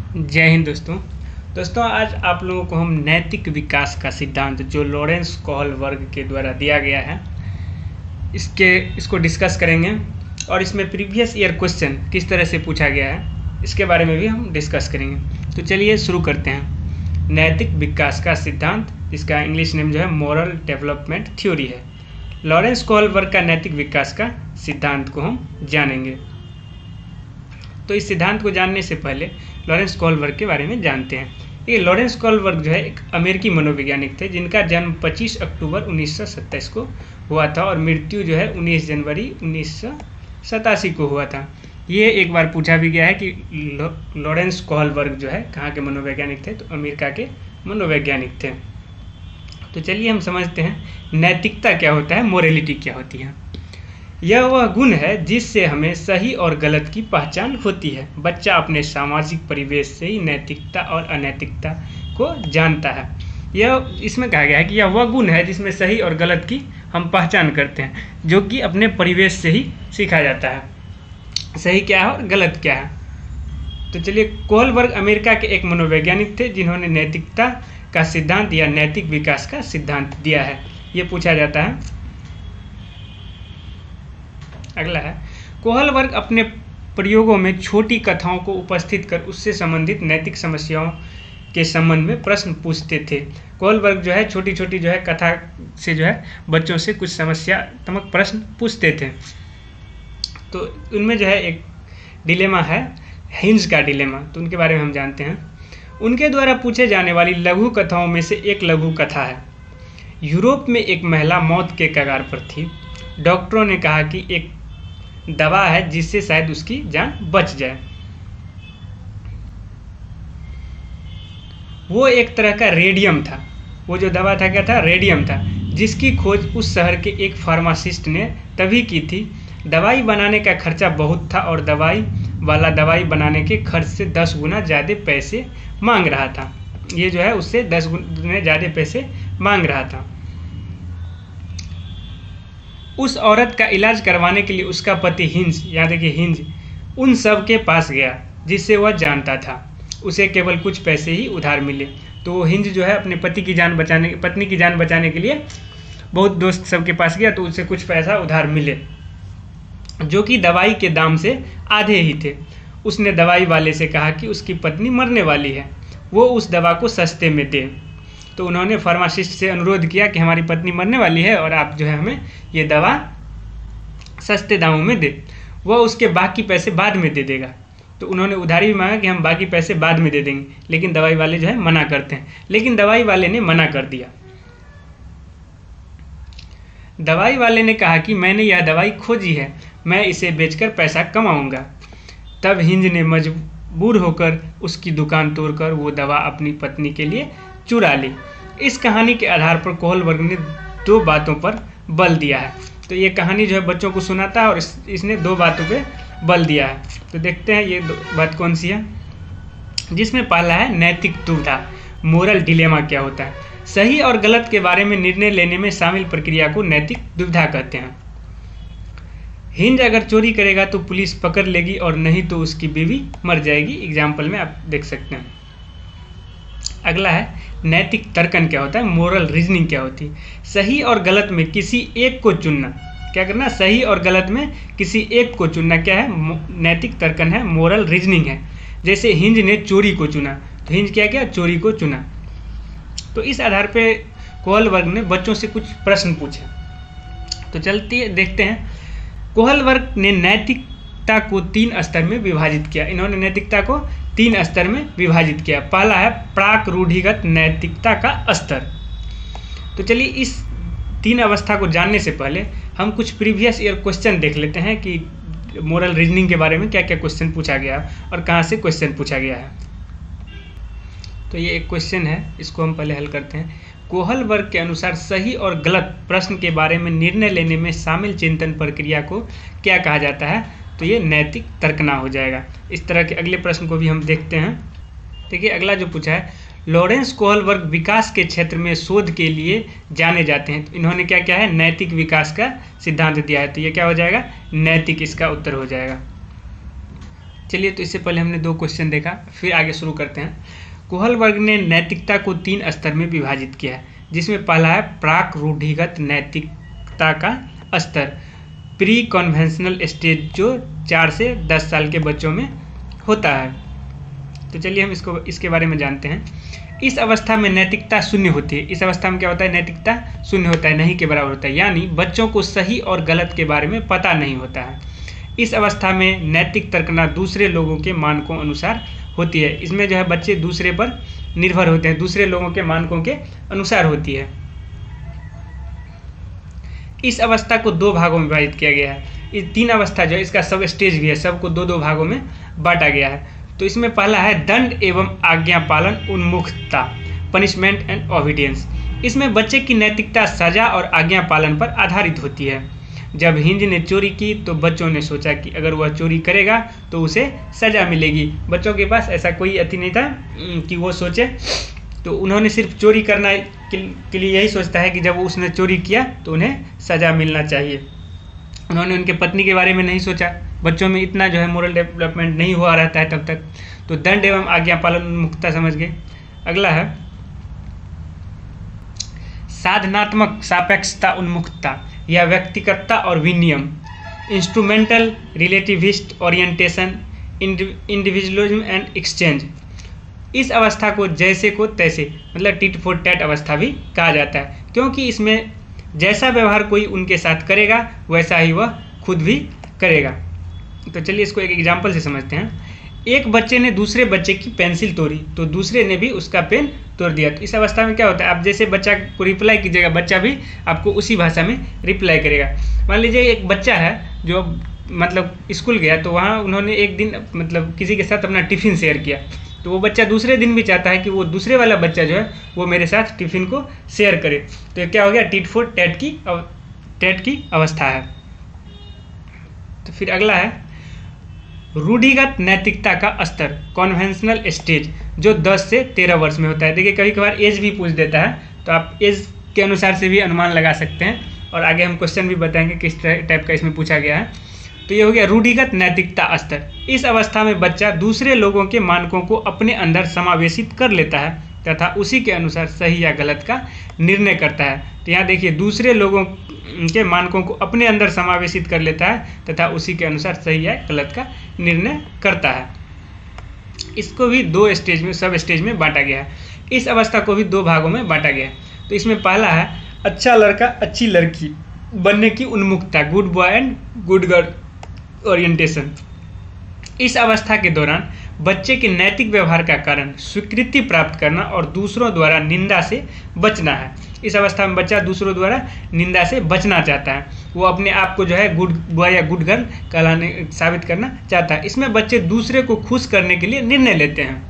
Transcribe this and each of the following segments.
जय हिंद दोस्तों आज आप लोगों को हम नैतिक विकास का सिद्धांत जो लॉरेंस कोहलबर्ग के द्वारा दिया गया है इसको डिस्कस करेंगे और इसमें प्रीवियस ईयर क्वेश्चन किस तरह से पूछा गया है इसके बारे में भी हम डिस्कस करेंगे। तो चलिए शुरू करते हैं। नैतिक विकास का सिद्धांत, इसका इंग्लिश नेम जो है मोरल डेवलपमेंट थ्योरी है। लॉरेंस कोहलबर्ग का नैतिक विकास का सिद्धांत को हम जानेंगे। तो इस सिद्धांत को जानने से पहले लॉरेंस कोहलबर्ग के बारे में जानते हैं। ये लॉरेंस कोहलबर्ग जो है एक अमेरिकी मनोवैज्ञानिक थे जिनका जन्म 25 अक्टूबर 1927 को हुआ था और मृत्यु जो है 19 जनवरी 1987 को हुआ था। ये एक बार पूछा भी गया है कि लॉरेंस कोहलबर्ग जो है कहाँ के मनोवैज्ञानिक थे, तो अमेरिका के मनोवैज्ञानिक थे। तो चलिए हम समझते हैं नैतिकता क्या होता है, मोरलिटी क्या होती है। यह वह गुण है जिससे हमें सही और गलत की पहचान होती है। बच्चा अपने सामाजिक परिवेश से ही नैतिकता और अनैतिकता को जानता है। यह इसमें कहा गया है कि यह वह गुण है जिसमें सही और गलत की हम पहचान करते हैं, जो कि अपने परिवेश से ही सीखा जाता है, सही क्या है और गलत क्या है। तो चलिए, कोहलबर्ग अमेरिका के एक मनोवैज्ञानिक थे जिन्होंने नैतिकता का सिद्धांत या नैतिक विकास का सिद्धांत दिया है। ये पूछा जाता है। अगला है, कोहलबर्ग अपने प्रयोगों में छोटी कथाओं को उपस्थित कर उससे संबंधित नैतिक समस्याओं के संबंध में प्रश्न पूछते थे। कोहलबर्ग जो है छोटी छोटी जो है कथा से जो है बच्चों से कुछ समस्यात्मक प्रश्न पूछते थे। तो उनमें जो है एक डिलेमा है, हिंज का डिलेमा, तो उनके बारे में हम जानते हैं। उनके द्वारा पूछे जाने वाली लघु कथाओं में से एक लघु कथा है। यूरोप में एक महिला मौत के कगार पर थी। डॉक्टरों ने कहा कि एक दवा है जिससे शायद उसकी जान बच जाए। वो एक तरह का रेडियम था। वो जो दवा था क्या था? रेडियम था, जिसकी खोज उस शहर के एक फार्मासिस्ट ने तभी की थी। दवाई बनाने का खर्चा बहुत था और दवाई वाला दवाई बनाने के खर्च से 10 गुना ज़्यादा पैसे मांग रहा था। ये जो है उससे 10 गुना ज़्यादा पैसे मांग रहा था। उस औरत का इलाज करवाने के लिए उसका पति हिंज, याद देखिए हिंज, उन सब के पास गया जिससे वह जानता था। उसे केवल कुछ पैसे ही उधार मिले। तो वो हिंज जो है अपने पत्नी की जान बचाने के लिए बहुत दोस्त सबके पास गया, तो उससे कुछ पैसा उधार मिले जो कि दवाई के दाम से आधे ही थे। उसने दवाई वाले से कहा कि उसकी पत्नी मरने वाली है, वो उस दवा को सस्ते में दे। तो उन्होंने फार्मासिस्ट से अनुरोध किया कि हमारी पत्नी मरने वाली है और आप जो है हमें ये दवा सस्ते दामों में दे। वह उसके बाकी पैसे बाद में दे देगा। तो उन्होंने उधारी भी मांगा कि हम बाकी पैसे बाद में दे देंगे, लेकिन दवाई वाले जो है मना करते हैं। लेकिन दवाई वाले ने मना कर दिया। दवाई वाले ने कहा कि मैंने यह दवाई खोजी है, मैं इसे बेचकर पैसा कमाऊंगा। तब हिंज ने मजबूर होकर उसकी दुकान तोड़कर वो दवा अपनी पत्नी के लिए चुरा ली। इस कहानी के आधार पर कोहलबर्ग ने 2 बातों पर बल दिया है। तो ये कहानी जो है बच्चों को सुनाता है और इसने 2 बातों पे बल दिया है। तो देखते हैं ये 2 बात कौन सी है। जिसमें पहला है नैतिक दुविधा, मोरल डिलेमा क्या होता है। सही और गलत के बारे में निर्णय लेने में शामिल प्रक्रिया को नैतिक दुविधा कहते हैं। हिंज अगर चोरी करेगा तो पुलिस पकड़ लेगी और नहीं तो उसकी बीवी मर जाएगी। एग्जाम्पल में आप देख सकते हैं। अगला है नैतिक तर्कन क्या होता है, मोरल रीजनिंग क्या होती है। सही और गलत में किसी एक को चुनना, क्या करना, सही और गलत में किसी एक को चुनना क्या है, नैतिक तर्कन है, मोरल रीजनिंग है। जैसे हिंज ने चोरी को चुना, तो हिंज क्या किया, चोरी को चुना। तो इस आधार पे कोहलबर्ग ने बच्चों से कुछ प्रश्न पूछे। तो चलते देखते हैं। कोहलबर्ग ने नैतिकता को 3 स्तर में विभाजित किया। इन्होंने नैतिकता को 3 स्तर में विभाजित किया। पहला है प्राक रूढ़िगत नैतिकता का स्तर। तो चलिए, इस 3 अवस्था को जानने से पहले हम कुछ प्रीवियस ईयर क्वेश्चन देख लेते हैं कि मोरल रीजनिंग के बारे में क्या क्या क्वेश्चन पूछा गया और कहाँ से क्वेश्चन पूछा गया है। तो ये एक क्वेश्चन है, इसको हम पहले हल करते हैं। कोहलबर्ग के अनुसार सही और गलत प्रश्न के बारे में निर्णय लेने में शामिल चिंतन प्रक्रिया को क्या कहा जाता है। तो ये नैतिक तर्कना हो जाएगा। इस तरह के अगले प्रश्न को भी हम देखते हैं। देखिए, अगला जो पूछा है, लॉरेंस कोहलबर्ग विकास के क्षेत्र में शोध के लिए जाने जाते हैं। तो इन्होंने क्या क्या है, नैतिक विकास का सिद्धांत दिया है। तो ये क्या हो जाएगा, नैतिक, इसका उत्तर हो जाएगा। चलिए, तो इससे पहले हमने 2 क्वेश्चन देखा, फिर आगे शुरू करते हैं। कोहलबर्ग ने नैतिकता को 3 स्तर में विभाजित किया है, जिसमें पहला है प्राक रूढ़िगत नैतिकता का स्तर, प्री कन्वेंशनल स्टेज, जो 4 से 10 साल के बच्चों में होता है। तो चलिए हम इसके बारे में जानते हैं। इस अवस्था में नैतिकता शून्य होती है। इस अवस्था में क्या होता है? नैतिकता शून्य होता है, नहीं के बराबर होता है, यानी बच्चों को सही और गलत के बारे में पता नहीं होता है। इस अवस्था में नैतिक तर्कना दूसरे लोगों के मानकों अनुसार होती है। इसमें जो है बच्चे दूसरे पर निर्भर होते हैं, दूसरे लोगों के मानकों के अनुसार होती है। इस अवस्था को 2 भागों में विभाजित किया गया है। ये 3 अवस्था जो है, इसका सब स्टेज भी है, सबको 2-2 भागों में बांटा गया है। तो इसमें पहला है दंड एवं आज्ञा पालन उन्मुखता, पनिशमेंट एंड ओबीडियंस। इसमें बच्चे की नैतिकता सजा और आज्ञा पालन पर आधारित होती है। जब हिंज ने चोरी की तो बच्चों ने सोचा कि अगर वह चोरी करेगा तो उसे सजा मिलेगी। बच्चों के पास ऐसा कोई अति नहीं था कि वो सोचे, तो उन्होंने सिर्फ चोरी करना के लिए यही सोचता है कि जब उसने चोरी किया तो उन्हें सजा मिलना चाहिए। उन्होंने उनके पत्नी के बारे में नहीं सोचा। बच्चों में इतना जो है मोरल डेवलपमेंट नहीं हुआ रहता है तब तक। तो दंड एवं आज्ञा पालन उन्मुखता समझ गए। अगला है साधनात्मक सापेक्षता उन्मुखता या व्यक्तिगतता और विनियम, instrumental relativist orientation, individualism and exchange. इस अवस्था को जैसे को तैसे, मतलब टिट फॉर टैट अवस्था भी कहा जाता है, क्योंकि इसमें जैसा व्यवहार कोई उनके साथ करेगा वैसा ही वह खुद भी करेगा। तो चलिए इसको एक एग्जाम्पल से समझते हैं। एक बच्चे ने दूसरे बच्चे की पेंसिल तोड़ी तो दूसरे ने भी उसका पेन तोड़ दिया। तो इस अवस्था में क्या होता है? आप जैसे बच्चा को रिप्लाई कीजिएगा, बच्चा भी आपको उसी भाषा में रिप्लाई करेगा। मान लीजिए एक बच्चा है जो मतलब स्कूल गया, तो वहाँ उन्होंने एक दिन मतलब किसी के साथ अपना टिफ़िन शेयर किया, तो वो बच्चा दूसरे दिन भी चाहता है कि वो दूसरे वाला बच्चा जो है वो मेरे साथ टिफ़िन को शेयर करे। तो क्या हो गया? टिट फॉर टैट की अवस्था है। तो फिर अगला है रूढ़िगत नैतिकता का स्तर, कन्वेंशनल स्टेज, जो 10 से 13 वर्ष में होता है। देखिए कभी कभार एज भी पूछ देता है, तो आप एज के अनुसार से भी अनुमान लगा सकते हैं, और आगे हम क्वेश्चन भी बताएंगे किस टाइप का इसमें पूछा गया है। तो ये हो गया रूढ़िगत नैतिकता स्तर। इस अवस्था में बच्चा दूसरे लोगों के मानकों को अपने अंदर समावेशित कर लेता है तथा उसी के अनुसार सही या गलत का निर्णय करता है। तो यहाँ देखिए, दूसरे लोगों के मानकों को अपने अंदर समावेशित कर लेता है तथा उसी के अनुसार सही या गलत का निर्णय करता है। इसको भी 2 स्टेज में, सब स्टेज में बांटा गया है। इस अवस्था को भी 2 भागों में बांटा गया है। तो इसमें पहला है अच्छा लड़का अच्छी लड़की बनने की उन्मुखता, good boy and good girl orientation. इस अवस्था के दौरान बच्चे के नैतिक व्यवहार का कारण स्वीकृति प्राप्त करना और दूसरों द्वारा निंदा से बचना है। इस अवस्था में बच्चा दूसरों द्वारा निंदा से बचना चाहता है। वो अपने आप को जो है गुड बॉय या गुड गर्ल कहलाने साबित करना चाहता है। इसमें बच्चे दूसरे को खुश करने के लिए निर्णय लेते हैं।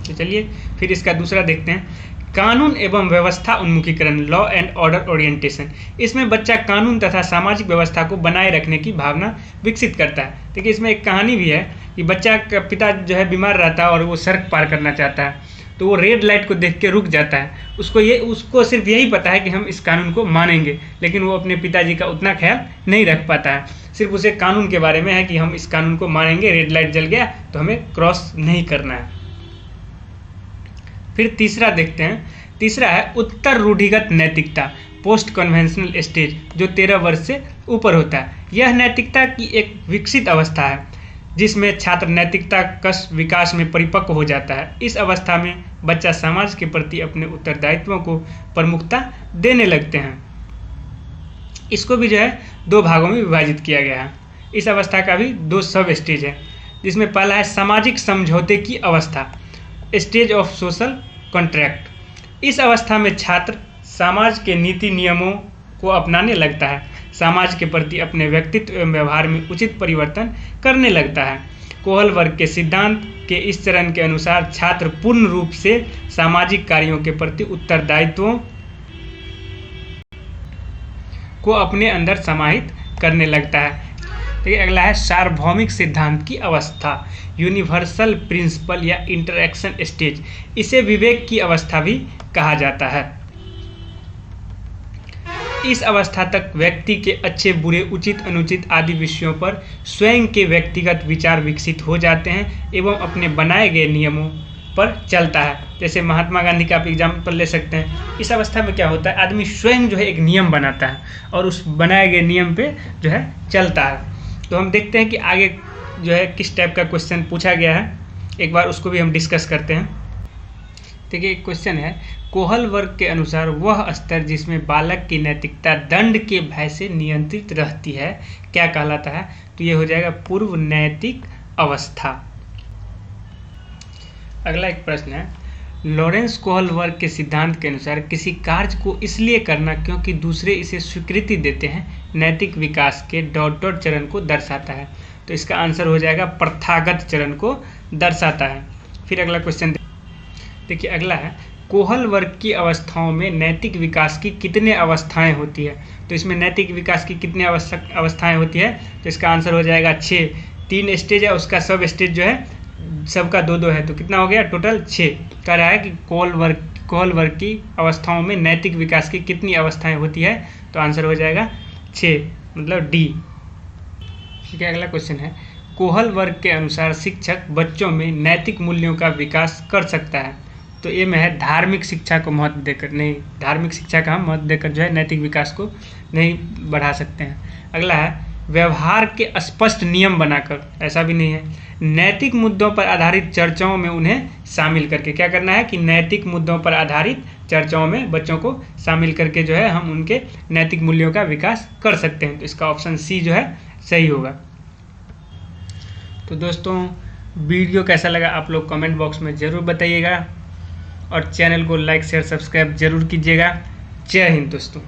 तो चलिए फिर इसका दूसरा देखते हैं, कानून एवं व्यवस्था उन्मुखीकरण, लॉ एंड ऑर्डर ओरिएंटेशन। इसमें बच्चा कानून तथा सामाजिक व्यवस्था को बनाए रखने की भावना विकसित करता है। देखिए इसमें एक कहानी भी है कि बच्चा का पिता जो है बीमार रहता है और वो सड़क पार करना चाहता है, तो वो रेड लाइट को देख के रुक जाता है। उसको सिर्फ यही पता है कि हम इस कानून को मानेंगे, लेकिन वो अपने पिताजी का उतना ख्याल नहीं रख पाता है। सिर्फ उसे कानून के बारे में है कि हम इस कानून को मानेंगे, रेड लाइट जल गया तो हमें क्रॉस नहीं करना है। फिर तीसरा देखते हैं। तीसरा है उत्तर रूढ़िगत नैतिकता, पोस्ट कन्वेंशनल स्टेज, जो 13 वर्ष से ऊपर होता है। यह नैतिकता की एक विकसित अवस्था है जिसमें छात्र नैतिकता का विकास में परिपक्व हो जाता है। इस अवस्था में बच्चा समाज के प्रति अपने उत्तरदायित्वों को प्रमुखता देने लगते हैं। इसको भी जो है 2 भागों में विभाजित किया गया है। इस अवस्था का भी 2 सब स्टेज है, जिसमें पहला है सामाजिक समझौते की अवस्था, स्टेज ऑफ सोशल कॉन्ट्रैक्ट। इस अवस्था में छात्र समाज के नीति नियमों को अपनाने लगता है, समाज के प्रति अपने व्यक्तित्व एवं व्यवहार में उचित परिवर्तन करने लगता है। कोहलबर्ग के सिद्धांत के इस चरण के अनुसार छात्र पूर्ण रूप से सामाजिक कार्यों के प्रति उत्तरदायित्वों को अपने अंदर समाहित करने लगता है। देखिए अगला है सार्वभौमिक सिद्धांत की अवस्था, यूनिवर्सल प्रिंसिपल या इंटरैक्शन स्टेज। इसे विवेक की अवस्था भी कहा जाता है। इस अवस्था तक व्यक्ति के अच्छे बुरे उचित अनुचित आदि विषयों पर स्वयं के व्यक्तिगत विचार विकसित हो जाते हैं एवं अपने बनाए गए नियमों पर चलता है। जैसे महात्मा गांधी का आप एग्जाम्पल ले सकते हैं। इस अवस्था में क्या होता है, आदमी स्वयं जो है एक नियम बनाता है और उस बनाए गए नियम पे जो है चलता है। तो हम देखते हैं कि आगे जो है किस टाइप का क्वेश्चन पूछा गया है, एक बार उसको भी हम डिस्कस करते हैं। देखिए एक क्वेश्चन है, कोहल वर्ग के अनुसार वह स्तर जिसमें बालक की नैतिकता दंड के भय से नियंत्रित रहती है क्या कहलाता है? तो ये हो जाएगा पूर्व नैतिक अवस्था। अगला एक प्रश्न है, लॉरेंस कोहल वर्ग के सिद्धांत के अनुसार किसी कार्य को इसलिए करना क्योंकि दूसरे इसे स्वीकृति देते हैं नैतिक विकास के ... चरण को दर्शाता है। तो इसका आंसर हो जाएगा प्रथागत चरण को दर्शाता है। फिर अगला क्वेश्चन देखिए, अगला है, कोहल वर्ग की अवस्थाओं में नैतिक विकास की कितने अवस्थाएं होती है? तो इसमें नैतिक विकास की कितने अवस्थाएं होती है? तो इसका आंसर हो जाएगा 6। 3 स्टेज है, उसका सब स्टेज जो है सबका 2-2 है, तो कितना हो गया टोटल 6। कह रहा है कि कोहल वर्ग की अवस्थाओं में नैतिक विकास की कितनी अवस्थाएं होती है? तो आंसर हो जाएगा 6, मतलब डी। ठीक है, अगला क्वेश्चन है, कोहल वर्ग के अनुसार शिक्षक बच्चों में नैतिक मूल्यों का विकास कर सकता है। तो ये में है धार्मिक शिक्षा को महत्व देकर नहीं, धार्मिक शिक्षा का हम महत्व देकर जो है नैतिक विकास को नहीं बढ़ा सकते हैं। अगला है, व्यवहार के स्पष्ट नियम बनाकर, ऐसा भी नहीं है, नैतिक मुद्दों पर आधारित चर्चाओं में उन्हें शामिल करके। क्या करना है कि नैतिक मुद्दों पर आधारित चर्चाओं में बच्चों को शामिल करके जो है हम उनके नैतिक मूल्यों का विकास कर सकते हैं। तो इसका ऑप्शन सी जो है सही होगा। तो दोस्तों वीडियो कैसा लगा आप लोग कमेंट बॉक्स में ज़रूर बताइएगा और चैनल को लाइक शेयर सब्सक्राइब जरूर कीजिएगा। जय हिंद दोस्तों।